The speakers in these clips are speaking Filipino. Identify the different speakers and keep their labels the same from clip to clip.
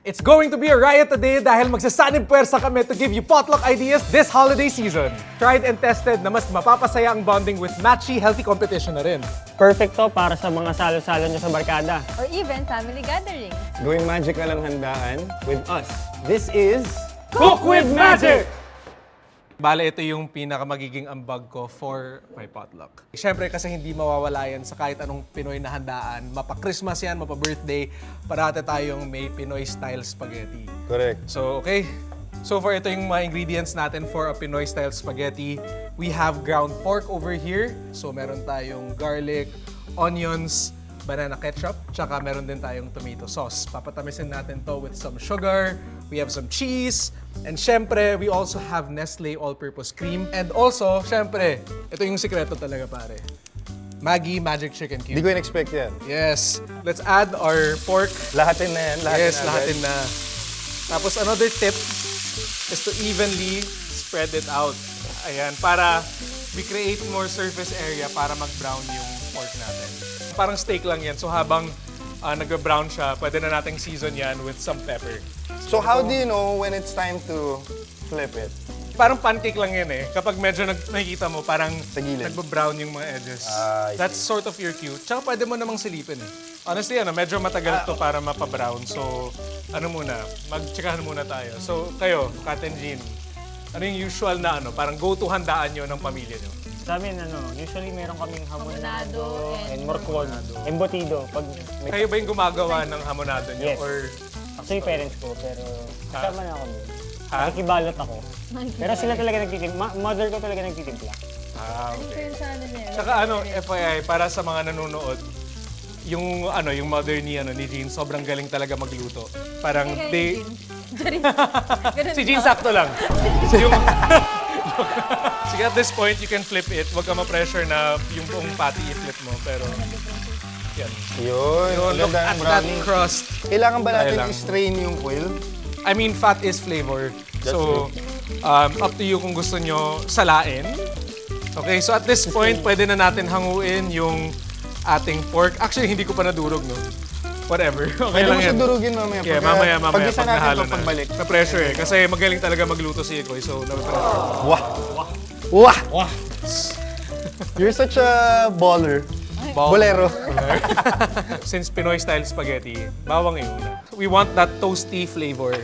Speaker 1: It's going to be a riot today dahil magsasanib puwersa kami to give you potluck ideas this holiday season. Tried and tested na mas mapapasaya ang bonding with matchy, healthy competition na rin.
Speaker 2: Perfect to para sa mga salo-salo nyo sa barkada.
Speaker 3: Or even family gatherings.
Speaker 4: Gawing magic na lang handaan with us. This is...
Speaker 1: Cook with Magic! Bale, ito yung pinaka-magiging ambag ko for my potluck. Siyempre, kasi hindi mawawala yan sa kahit anong Pinoy na handaan. Mapa-Christmas yan, mapa-birthday, parate tayong may Pinoy-style spaghetti.
Speaker 4: Correct.
Speaker 1: So, okay. So, for ito yung mga ingredients natin for a Pinoy-style spaghetti. We have ground pork over here. So, meron tayong garlic, onions, banana ketchup, tsaka meron din tayong tomato sauce. Papatamisin natin to with some sugar. We have some cheese. And syempre, we also have Nestle All-Purpose Cream. And also, syempre, ito yung sikreto talaga, pare. Maggi Magic Chicken
Speaker 4: Hindi
Speaker 1: Cube.
Speaker 4: ko in-expect yan.
Speaker 1: Yes. Let's add our pork.
Speaker 4: Lahatin na yan. Lahatin
Speaker 1: Yes,
Speaker 4: na
Speaker 1: lahatin
Speaker 4: agad.
Speaker 1: na. Tapos another tip is to evenly spread it out. Ayan, para we create more surface area para mag-brown yung pork natin. Parang steak lang yan. So habang nag-brown siya, pwede na nating season yan with some pepper.
Speaker 4: So how do you know when it's time to flip it?
Speaker 1: Parang pancake lang yan eh. Kapag medyo nakikita mo, parang
Speaker 4: Sa gilid.
Speaker 1: nagba-brown yung mga edges.
Speaker 4: Ah, I
Speaker 1: That's sort of your cue. Tsaka pwede mo namang silipin eh. Honestly, medyo matagal to para mapa-brown. So, mag-tsikahan muna tayo. So, kayo, Kat and Jean, ano yung usual na parang go-to handaan nyo ng pamilya nyo?
Speaker 2: Sa amin, usually meron kaming hamonado
Speaker 3: Hamonado
Speaker 2: and morcon, embutido. Pag may...
Speaker 1: Kayo ba yung gumagawa ng hamonado nyo?
Speaker 2: Yes.
Speaker 1: Or,
Speaker 2: Actually, parents ko, pero kasama na ako doon.
Speaker 1: Ha?
Speaker 2: Nakikibalot ako. Pero sila talaga nagtitimpla. Mother ko talaga nagtitimpla.
Speaker 1: okay.
Speaker 3: Yun sa ano nila.
Speaker 1: Tsaka FYI, para sa mga nanonood, yung mother ni Jean, sobrang galing talaga magluto. Parang they...
Speaker 3: Ganun
Speaker 1: Si Jean
Speaker 3: ba?
Speaker 1: sakto lang. Yung... Sige, at this point, you can flip it. Huwag ka ma-pressure na yung buong patty i-flip mo. Pero, yan.
Speaker 4: Yun.
Speaker 1: Yun, look
Speaker 4: Ganda
Speaker 1: at
Speaker 4: ng
Speaker 1: that
Speaker 4: brownie.
Speaker 1: crust.
Speaker 4: Kailangan ba natin
Speaker 1: Kailangan.
Speaker 4: i-strain yung quill?
Speaker 1: I mean, fat is flavor. So, up to you kung gusto nyo salain. Okay, so at this point, pwede na natin hanguin yung ating pork. Actually, hindi ko pa nadurog, no? Whatever. Okay
Speaker 4: Pwede
Speaker 1: lang
Speaker 4: mo siya
Speaker 1: yan.
Speaker 4: durugin mamaya.
Speaker 1: Yeah,
Speaker 4: Pagka-
Speaker 1: mamaya,
Speaker 4: Pag-isa
Speaker 1: pag
Speaker 4: natin
Speaker 1: nahalo
Speaker 4: ito pagbalik.
Speaker 1: Na-pressure eh. Kasi magaling talaga magluto si Ikoy. So, na-pressure.
Speaker 4: Wah! Wah!
Speaker 1: Wah!
Speaker 4: You're such a baller. Bolero.
Speaker 1: Since Pinoy style spaghetti, bawang yung una. We want that toasty flavor.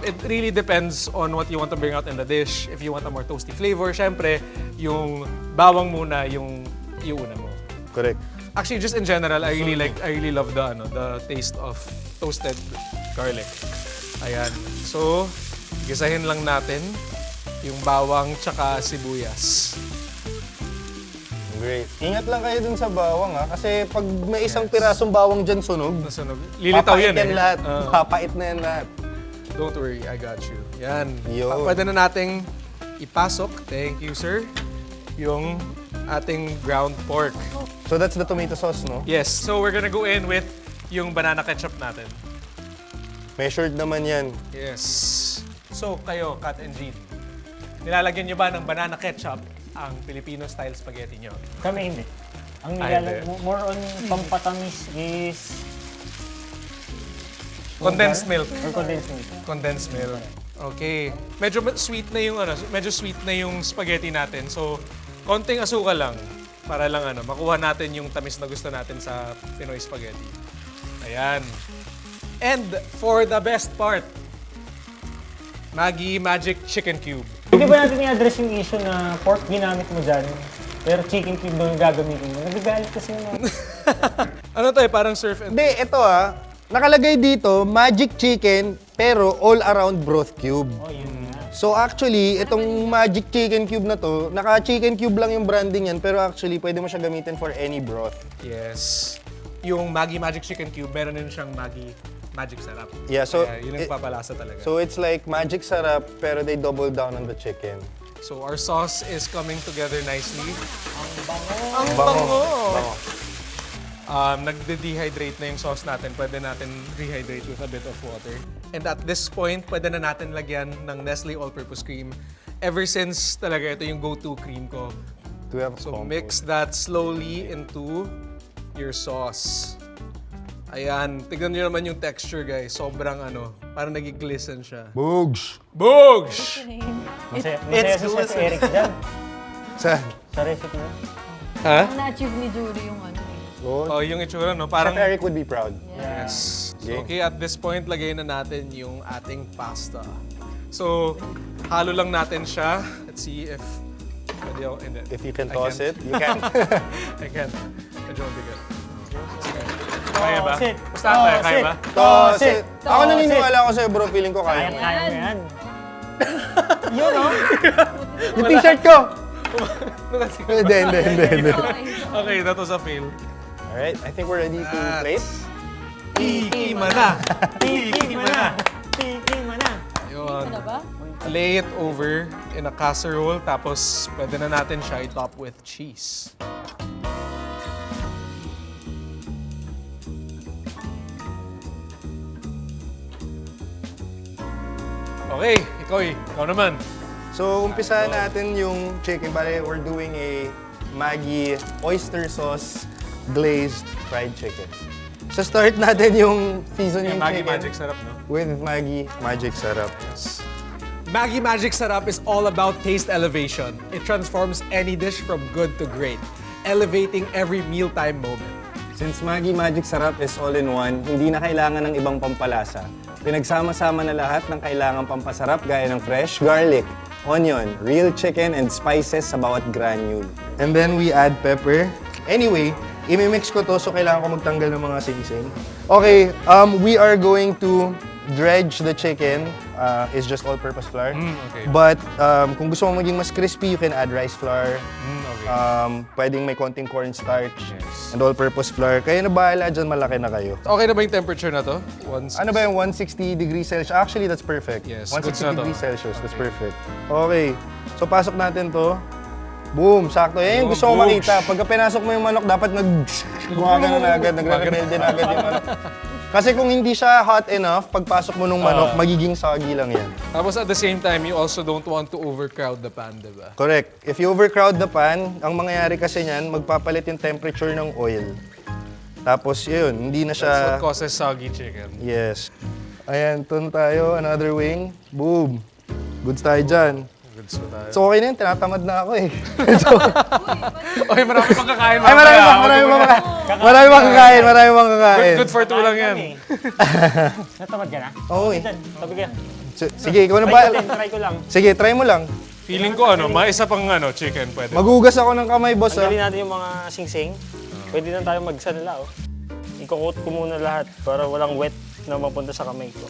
Speaker 1: It really depends on what you want to bring out in the dish. If you want a more toasty flavor, syempre, yung bawang muna yung iuna mo.
Speaker 4: Correct.
Speaker 1: Actually, just in general, I really love the taste of toasted garlic. Ayan. So, gisahin lang natin yung bawang tsaka sibuyas.
Speaker 4: Great. Ingat lang kayo dun sa bawang ha. Kasi pag may isang pirasong bawang dyan sunog,
Speaker 1: Nasunog. Lilitaw
Speaker 4: papait
Speaker 1: yan eh.
Speaker 4: lahat.
Speaker 1: Ah.
Speaker 4: Papait na yan lahat.
Speaker 1: Don't worry, I got you. Yan.
Speaker 4: Yun.
Speaker 1: Pwede na nating ipasok. Thank you, sir. Yung ating ground pork.
Speaker 4: So that's the tomato sauce, no?
Speaker 1: Yes. So we're gonna go in with yung banana ketchup natin.
Speaker 4: Measured naman yan.
Speaker 1: Yes. So kayo, Kat and Jean, nilalagyan nyo ba ng banana ketchup ang Filipino-style spaghetti nyo?
Speaker 2: Kami hindi. Ang
Speaker 1: Ay,
Speaker 2: nilalag,
Speaker 1: hindi.
Speaker 2: more on pampatamis is...
Speaker 1: Condensed milk.
Speaker 2: Or condensed milk.
Speaker 1: Condensed milk. Okay. Medyo sweet na yung spaghetti natin. So, konting asukal lang para lang makuha natin yung tamis na gusto natin sa Pinoy spaghetti. Ayan. And for the best part, Maggi Magic Chicken Cube.
Speaker 2: Hindi ba natin i-address yung issue na pork ginamit mo dyan, pero chicken cube daw yung gagamitin mo? Nagagalit kasi naman.
Speaker 1: Ano to parang surf and...
Speaker 4: Hindi, ito nakalagay dito, magic chicken, pero all-around broth cube.
Speaker 2: Oh, yun nga.
Speaker 4: So actually, itong magic chicken cube na to, naka-chicken cube lang yung branding yan, pero actually, pwede mo siya gamitin for any broth.
Speaker 1: Yes. Yung Maggi Magic Chicken Cube, meron din siyang Maggi Magic Sarap.
Speaker 4: Yeah, so
Speaker 1: Kaya yun ang papalasa talaga.
Speaker 4: So it's like magic sarap, pero they double down on the chicken.
Speaker 1: So our sauce is coming together nicely. Ang
Speaker 4: Bango.
Speaker 1: bango! Nagde-dehydrate na yung sauce natin. Pwede natin rehydrate with a bit of water. And at this point, pwede na natin lagyan ng Nestle All-Purpose Cream. Ever since talaga ito yung go-to cream ko.
Speaker 4: Do we have
Speaker 1: So
Speaker 4: compost?
Speaker 1: mix that slowly into your sauce. Ayan, tignan nyo naman yung texture, guys. Sobrang parang nag-glisten siya.
Speaker 4: Bugs!
Speaker 1: Bugs!
Speaker 2: Masaya
Speaker 1: It's
Speaker 2: si Chef
Speaker 1: delicious.
Speaker 2: Eric dyan.
Speaker 4: Sa?
Speaker 2: Sa recipe mo.
Speaker 1: Ha?
Speaker 3: Ang na-achieve ni Jury yung
Speaker 4: Good.
Speaker 1: Oh, yung itsura, no?
Speaker 4: Chef
Speaker 1: Parang...
Speaker 4: Eric would be proud.
Speaker 1: Yes.
Speaker 4: Okay.
Speaker 1: Okay, at this point, lagay na natin yung ating pasta. So, halo lang natin siya. Let's see if... Pwede ako... Hindi.
Speaker 4: If you can
Speaker 1: I
Speaker 4: toss
Speaker 1: can't.
Speaker 4: it, you can.
Speaker 1: I can't. Medyo mabigat. Kaya ba?
Speaker 2: Toss it.
Speaker 1: Basta kaya, kaya ba?
Speaker 4: Toss
Speaker 2: it.
Speaker 4: it! Ako naniniwala ko sa'yo, bro. Feeling ko kaya.
Speaker 2: Kaya mo yan. Yun, oh.
Speaker 4: Yung t-shirt ko!
Speaker 1: Hindi.
Speaker 4: Hindi.
Speaker 1: Okay, that was a fail.
Speaker 4: Alright, I think we're ready to plate.
Speaker 1: Tiki mana!
Speaker 2: Tiki mana. Tiki mana.
Speaker 1: Yun.
Speaker 3: Ano ba?
Speaker 1: Lay it over in a casserole, tapos pwede na natin siya i-top with cheese. Okay, ikaw naman.
Speaker 4: So, umpisa natin yung chicken. Bale, we're doing a Maggi oyster sauce glazed fried chicken. So, start natin yung seasoning
Speaker 1: Maggi
Speaker 4: chicken
Speaker 1: Magic sarap, no?
Speaker 4: with Maggi Magic Sarap.
Speaker 1: Maggi Magic Sarap is all about taste elevation. It transforms any dish from good to great, elevating every mealtime moment.
Speaker 4: Since Maggi Magic Sarap is all-in-one, hindi na kailangan ng ibang pampalasa. Pinagsama-sama na lahat ng kailangang pampasarap gaya ng fresh garlic, onion, real chicken, and spices sa bawat granule. And then we add pepper. Anyway, imimix ko to so kailangan ko magtanggal ng mga sing-sing. Okay, we are going to dredge the chicken. It's just all-purpose flour.
Speaker 1: Okay.
Speaker 4: But kung gusto mo maging mas crispy, you can add rice flour.
Speaker 1: Okay.
Speaker 4: Pwedeng may konting cornstarch
Speaker 1: Yes.
Speaker 4: and all-purpose flour. Kayo na bahala dyan, malaki na kayo.
Speaker 1: Okay na ba yung temperature na to?
Speaker 4: Ano ba yung 160 degrees Celsius? Actually, that's perfect.
Speaker 1: Yes,
Speaker 4: 160
Speaker 1: goods na to.
Speaker 4: degrees Celsius, that's
Speaker 1: Okay.
Speaker 4: perfect. Okay, so pasok natin to. Boom, sakto. Yan yung
Speaker 1: Oh,
Speaker 4: gusto ko
Speaker 1: boom.
Speaker 4: makita. Pagka pinasok mo yung manok, dapat gumagano na agad, nagre-rebelde na agad yung manok. Kasi kung hindi siya hot enough, pagpasok mo nung manok, magiging soggy lang yan.
Speaker 1: Tapos at the same time, you also don't want to overcrowd the pan, di ba?
Speaker 4: Correct. If you overcrowd the pan, ang mangyayari kasi niyan, magpapalit yung temperature ng oil. Tapos yun, hindi na
Speaker 1: That's
Speaker 4: siya...
Speaker 1: what causes soggy chicken.
Speaker 4: Yes. Ayan, turn tayo. Another wing. Boom. Goods tayo dyan.
Speaker 1: Goods pa tayo.
Speaker 4: So okay na yun, tinatamad na ako eh.
Speaker 1: Okay, marami pang kakain.
Speaker 4: Ay, marami pang kakain.
Speaker 1: Good for two lang yan.
Speaker 2: Natamad ka na?
Speaker 4: Oo eh.
Speaker 2: Dyan, tabi ka.
Speaker 4: Sige, ikaw na
Speaker 2: Try
Speaker 4: ba?
Speaker 2: ko din, try ko lang.
Speaker 4: Sige, try mo lang.
Speaker 1: Feeling ko isa pang chicken pwede.
Speaker 4: Magugas ako ng kamay, boss ah.
Speaker 2: Tanggalin natin yung mga singsing. Pwede na tayo magsanla, oh. Iko-coat ko muna lahat para walang wet na mapunta sa kamay ko.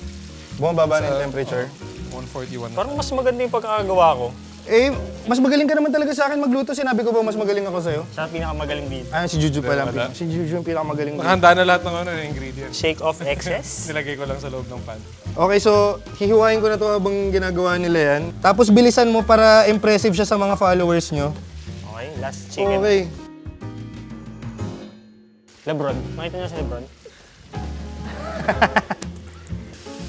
Speaker 4: Bumababa na yung temperature.
Speaker 1: 141.
Speaker 2: Parang mas maganda yung pagkakagawa ko.
Speaker 4: Eh, mas magaling ka naman talaga sa akin magluto. Sinabi ko ba mas magaling ako sa'yo?
Speaker 2: Siya ang pinakamagaling dito.
Speaker 4: Ah, si Juju pa lang.
Speaker 1: Wala.
Speaker 4: Si Juju yung pinakamagaling dito.
Speaker 1: Nakahanda na lahat ng ingredients.
Speaker 2: Shake off excess.
Speaker 1: Nilagay ko lang sa loob ng pan.
Speaker 4: Okay, so hihiwain ko na to habang ginagawa nila yan. Tapos bilisan mo para impressive siya sa mga followers nyo.
Speaker 2: Okay, last chicken.
Speaker 4: Okay.
Speaker 2: Lebron. Makita niyo si Lebron?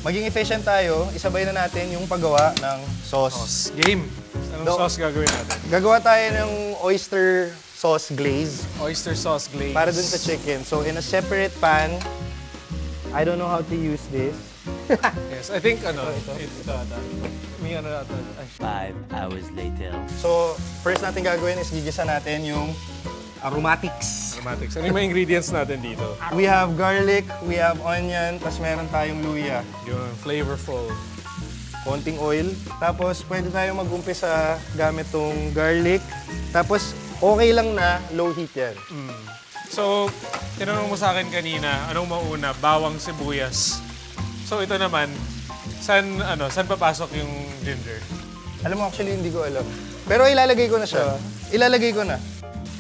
Speaker 4: Maging efficient tayo, isabay na natin yung paggawa ng sauce.
Speaker 1: Sauce. Game. Anong sauce gagawin natin?
Speaker 4: Gagawa tayo ng oyster sauce glaze
Speaker 1: Oyster sauce glaze.
Speaker 4: para dun sa chicken. So in a separate pan, I don't know how to use this.
Speaker 1: Yes, I think ito. May ata. Ay.
Speaker 5: 5 hours later.
Speaker 4: So first natin gagawin is gigisa natin yung aromatics.
Speaker 1: Aromatics. Ano yung mga ingredients natin dito?
Speaker 4: We have garlic, we have onion, tapos meron tayong luya.
Speaker 1: Yung flavorful.
Speaker 4: Konting oil. Tapos pwede tayo mag-umpisa gamit tong garlic. Tapos okay lang na low heat yan.
Speaker 1: So, tinanong mo sa akin kanina, anong mauna? Bawang, sibuyas. So, ito naman, saan papasok yung ginger?
Speaker 4: Alam mo, actually hindi ko alam. Pero ilalagay ko na siya. Ilalagay ko na.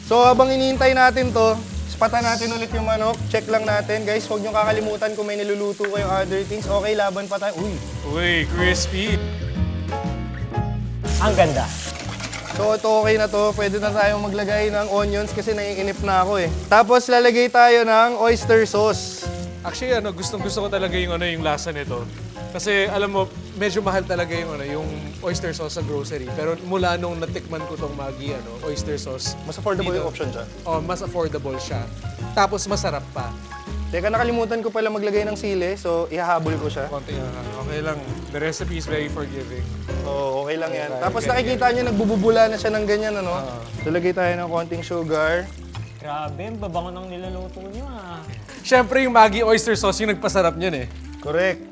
Speaker 4: So habang iniintay natin to, spatan natin ulit yung manok. Check lang natin. Guys, huwag niyo kakalimutan kung may niluluto kayong other things. Okay, laban pa tayo.
Speaker 1: Uy, crispy.
Speaker 2: Ang ganda.
Speaker 4: So ito okay na to. Pwede na tayong maglagay ng onions kasi naiinip na ako eh. Tapos lalagay tayo ng oyster sauce.
Speaker 1: Actually, gustong-gusto ko talaga yung lasa nito. Kasi alam mo, medyo mahal talaga yung oyster sauce sa grocery. Pero mula nung natikman ko tong Maggi oyster sauce,
Speaker 4: Mas affordable
Speaker 1: dito,
Speaker 4: yung option dyan.
Speaker 1: mas affordable siya. Tapos masarap pa.
Speaker 5: Teka, nakalimutan ko pala maglagay ng sili, so ihahabol ko siya.
Speaker 1: Konti okay lang. The recipe is very forgiving.
Speaker 5: Oo, okay lang yan. Tapos nakikita nyo, nagbububula na siya ng ganyan, ano? Lalagay tayo ng konting sugar.
Speaker 2: Grabe, ang babango ng niluluto niyo ah.
Speaker 1: Siyempre, yung Maggi oyster sauce yung nagpasarap niyan eh.
Speaker 5: Correct.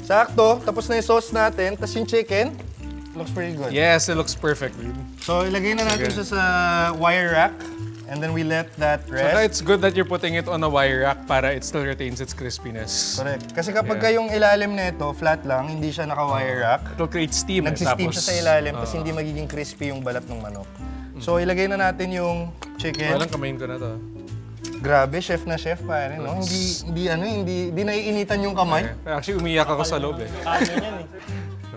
Speaker 5: Sakto, tapos na yung sauce natin, tapos yung chicken. Looks pretty good.
Speaker 1: Yes, it looks perfect, dude.
Speaker 5: So, ilagay na natin siya sa wire rack. And then we let that
Speaker 1: Saka
Speaker 5: rest.
Speaker 1: it's good that you're putting it on a wire rack para it still retains its crispiness.
Speaker 5: Correct. Kasi kapag yung ilalim nito, flat lang, hindi siya naka-wire rack.
Speaker 1: It'll create steam.
Speaker 5: Nagsisteam siya sa ilalim, tapos hindi magiging crispy yung balat ng manok. So, ilagay na natin yung chicken.
Speaker 1: Walang kamain ko na to.
Speaker 5: Grabe, chef na chef pare, no? Hindi naiinitan yung kamay.
Speaker 1: Pero actually, umiyak ako sa loob eh.
Speaker 2: Kanin yan eh.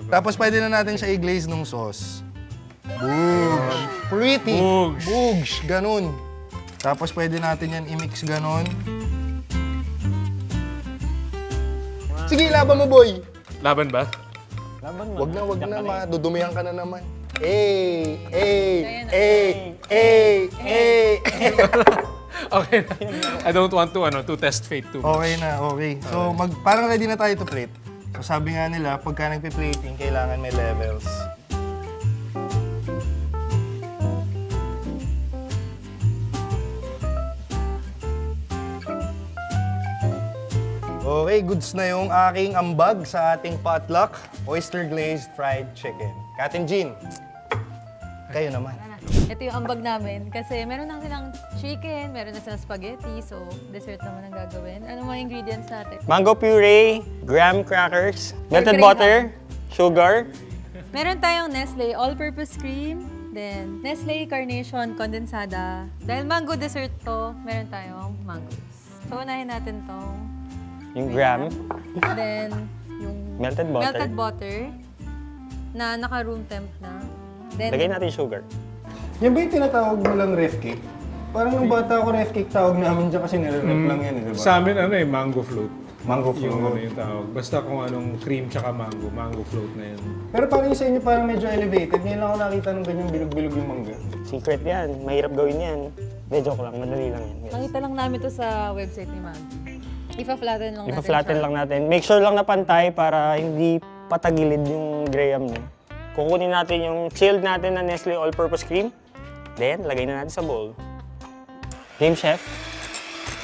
Speaker 5: Tapos pwede na natin siya i-glaze ng sauce. Boogs. Pretty.
Speaker 1: Boogs.
Speaker 5: Boogs. Ganun. Tapos pwede natin yan i-mix ganun. Sige, laban mo, boy.
Speaker 1: Laban ba?
Speaker 2: Laban mo.
Speaker 5: Wag na, madudumihan ka na naman. Eh.
Speaker 1: Okay na. I don't want to test fate too much.
Speaker 5: Okay na, okay. So, parang ready na tayo to plate. So, sabi nga nila, pagka nagpi-plating, kailangan may levels. Okay, goods na yung aking ambag sa ating potluck, oyster glazed fried chicken. Kat and Jean, kayo naman.
Speaker 3: Ito yung ambag namin kasi meron na silang chicken, meron na silang spaghetti, so dessert naman ang gagawin. Ano mga ingredients natin?
Speaker 2: Mango puree, graham crackers, melted
Speaker 3: graham.
Speaker 2: butter, sugar,
Speaker 3: Meron tayong Nestle all-purpose cream, then Nestle Carnation Condensada. Dahil mango dessert to, meron tayong mangoes. So unahin natin tong
Speaker 2: yung graham,
Speaker 3: then yung
Speaker 2: melted butter.
Speaker 3: melted butter na naka-room temp na. Then,
Speaker 2: Lagay natin sugar.
Speaker 5: Yan ba yung tinatawag mo lang ref cake? Parang nung bata ako, ref cake tawag namin dyan kasi nire-ref lang yan, di ba?
Speaker 1: Sa amin, mango float.
Speaker 5: Mango float.
Speaker 1: Yung tawag. Basta kung anong cream tsaka mango float na yan.
Speaker 5: Pero parang yung sa inyo parang medyo elevated. Ngayon lang ako nakita ng ganyang bilog-bilog yung mangga.
Speaker 2: Secret yan. Mahirap gawin yan. Hindi, joke lang. Madali lang yan. Yes.
Speaker 3: nakita lang namin to sa website ni Mag. Ipa-flatten lang natin
Speaker 2: Ipa-flatten
Speaker 3: siya.
Speaker 2: lang natin. Make sure lang na pantay para hindi patagilid yung graham niya. Kukunin natin yung chilled natin na Nestle all-purpose cream. Then, lagay na natin sa bowl. Game chef.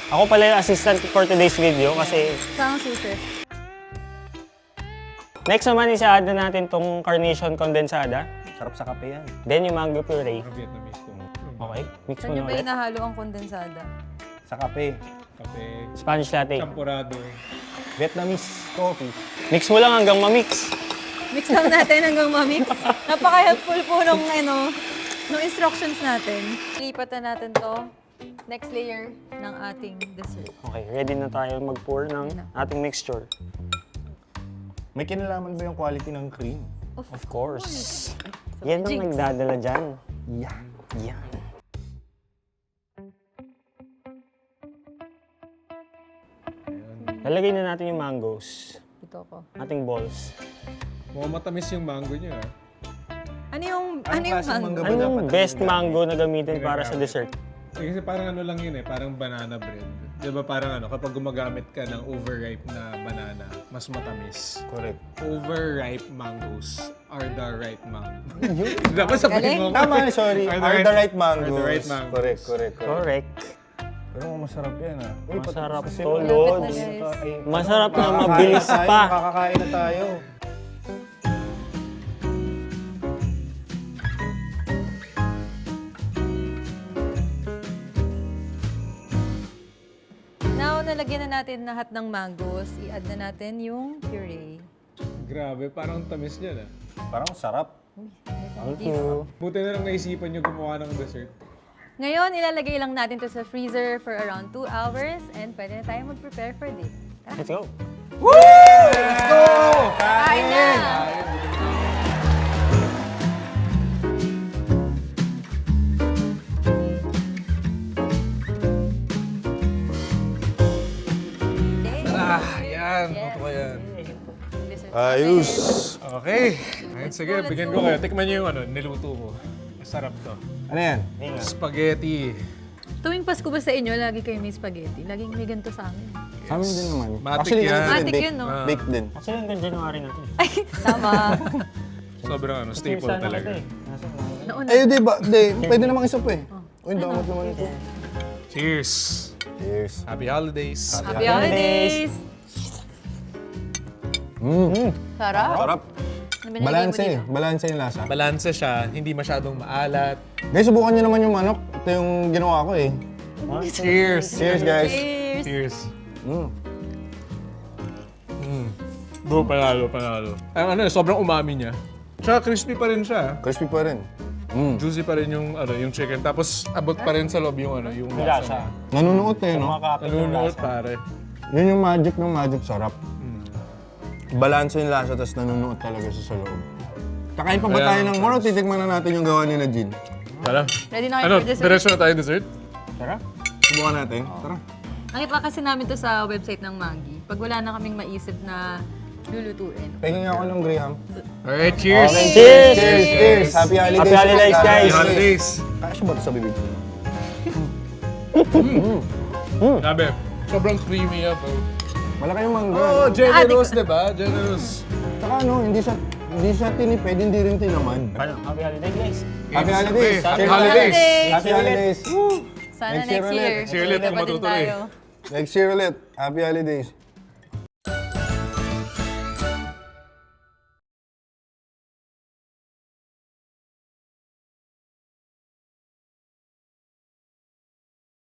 Speaker 2: Ako pala yung assistant for today's video kasi
Speaker 3: Saan ang susi?
Speaker 2: next naman isa-add na natin tong carnation condensada.
Speaker 5: Sarap sa kape yan.
Speaker 2: Then yung mango puree.
Speaker 1: Ang Vietnamese ko.
Speaker 2: Okay, mix mo
Speaker 3: Saan
Speaker 2: na
Speaker 3: nyo ba
Speaker 2: ulit.
Speaker 3: inahalo ang kondensada?
Speaker 5: Sa kape.
Speaker 1: Kape,
Speaker 2: Spanish latte.
Speaker 1: champurado.
Speaker 5: Vietnamese coffee.
Speaker 2: Mix mo lang hanggang ma-mix.
Speaker 3: Mix lang natin hanggang ma-mix. Napaka-helpful po nung instructions natin. Lipat na natin to. Next layer ng ating dessert.
Speaker 2: Okay, ready na tayo mag-pour ng ating mixture.
Speaker 5: May kinalaman ba yung quality ng cream?
Speaker 2: Of course. Yan ang nagdadala dyan.
Speaker 5: Yeah.
Speaker 2: Yan. Lalagay na natin yung mangoes.
Speaker 3: Ito ko.
Speaker 2: Ating balls.
Speaker 1: Mukhang matamis yung mango niya.
Speaker 3: Ano yung
Speaker 5: klaseng
Speaker 3: mango?
Speaker 5: mangga ba
Speaker 2: Ano yung
Speaker 5: dapat
Speaker 2: best
Speaker 5: ang
Speaker 2: mango na gamitin para sa dessert?
Speaker 1: Kasi parang ano lang yun parang banana bread. Di ba parang kapag gumagamit ka ng overripe na banana, mas matamis.
Speaker 5: Correct.
Speaker 1: Overripe mangoes are the right mango. Dapat sabihin mo.
Speaker 5: Tama, sorry. Are the right mangoes.
Speaker 1: Are the right mangoes.
Speaker 5: Correct, correct, correct.
Speaker 2: Correct.
Speaker 5: Pero masarap yan ah. Uy,
Speaker 2: Masarap
Speaker 5: pati-
Speaker 2: to,
Speaker 3: Malapit
Speaker 2: Lods.
Speaker 3: na, guys.
Speaker 2: Masarap na
Speaker 5: Makakakain
Speaker 2: mabilis
Speaker 5: na tayo,
Speaker 2: pa.
Speaker 5: Makakakain na tayo.
Speaker 3: Now, nalagyan na natin lahat ng mangoes. I-add na natin yung puree.
Speaker 1: Grabe, parang tamis niya na.
Speaker 5: Parang sarap.
Speaker 2: Thank you.
Speaker 1: Buti na lang naisipan niyo gumawa ng dessert.
Speaker 3: Ngayon, ilalagay lang natin to sa freezer for around 2 hours and pwede na tayo mag-prepare for date.
Speaker 2: Let's go.
Speaker 3: Kain na!
Speaker 1: Yan. Ito ko yan.
Speaker 3: Dessert.
Speaker 5: Ayos.
Speaker 1: Okay. Ayun, sige, bigyan ko kayo. Tikman niyo yung niluto ko. Masarap to.
Speaker 5: Ano yan?
Speaker 1: Spaghetti.
Speaker 3: Tuwing Pasko ba sa inyo, lagi kayo may spaghetti? Laging may ganito sa amin.
Speaker 4: Sa amin din naman.
Speaker 1: Matik
Speaker 4: Actually,
Speaker 1: yan.
Speaker 4: ano din,
Speaker 3: Matik yun, no?
Speaker 4: Baked din.
Speaker 2: Actually, hanggang January na to.
Speaker 3: Ay, tama.
Speaker 1: Sobrang ano, staple talaga.
Speaker 3: Nauna.
Speaker 4: Eh, di ba? Di, pwede namang isa pa eh. Uy, damot naman ito.
Speaker 1: Cheers!
Speaker 4: Cheers.
Speaker 1: Happy holidays!
Speaker 3: Happy holidays! Sarap.
Speaker 4: Sarap.
Speaker 3: Ano binigay mo
Speaker 4: Balanse eh.
Speaker 3: dito?
Speaker 4: Balanse yung lasa.
Speaker 1: Balanse siya, hindi masyadong maalat.
Speaker 4: Guys, subukan nyo naman yung manok. Ito yung ginawa ko eh.
Speaker 1: Cheers!
Speaker 4: Cheers, guys.
Speaker 3: Cheers!
Speaker 1: Cheers!
Speaker 4: Mm.
Speaker 1: Bro, panalo. Ang ano, sobrang umami niya. Tsaka crispy pa rin siya.
Speaker 4: Crispy pa rin. Mm.
Speaker 1: Juicy pa rin yung ano, yung chicken. Tapos abot pa rin sa loob yung ano, yung
Speaker 2: Lasa.
Speaker 4: Nanunuot eh, no?
Speaker 2: Makakapit yung
Speaker 1: Nanunuot
Speaker 2: lasa.
Speaker 1: pare.
Speaker 4: Yun yung magic ng magic sarap. Balanse yung lasa, tapos nanunuot talaga siya sa loob. Kakain pa ba
Speaker 1: Kaya-
Speaker 4: tayo ng more o titikman na natin yung gawa ni na Jean?
Speaker 1: Tara.
Speaker 3: Ready na kayo
Speaker 1: Ano,
Speaker 3: for dessert?
Speaker 1: diretso na tayo dessert?
Speaker 2: Tara.
Speaker 4: Subukan natin. Tara.
Speaker 3: Nakita kasi namin to sa website ng Maggi. Pag wala na kaming maisip na lulutuin.
Speaker 4: Pengin nga ako ng Graham.
Speaker 1: Alright, cheers!
Speaker 2: Cheers!
Speaker 4: Cheers! Happy holidays!
Speaker 2: Happy holidays, guys!
Speaker 1: Happy holidays!
Speaker 4: Kasya ba ito sa bibig?
Speaker 1: Grabe, sobrang creamy yan, bro.
Speaker 4: Wala kayong mangga.
Speaker 1: Oh, generous, diba? Generous.
Speaker 4: Saka ano, hindi siya tinipid, hindi rin tinamad.
Speaker 2: Ano? Happy holidays, guys.
Speaker 4: Happy holidays!
Speaker 1: Happy
Speaker 4: Cheers.
Speaker 1: holidays!
Speaker 4: Happy holidays!
Speaker 3: Sana
Speaker 4: Next year
Speaker 3: next
Speaker 4: ulit.
Speaker 3: year.
Speaker 1: Next year ulit, kung
Speaker 3: pa din
Speaker 1: matutuloy.
Speaker 3: tayo.
Speaker 4: Next year ulit. Happy holidays!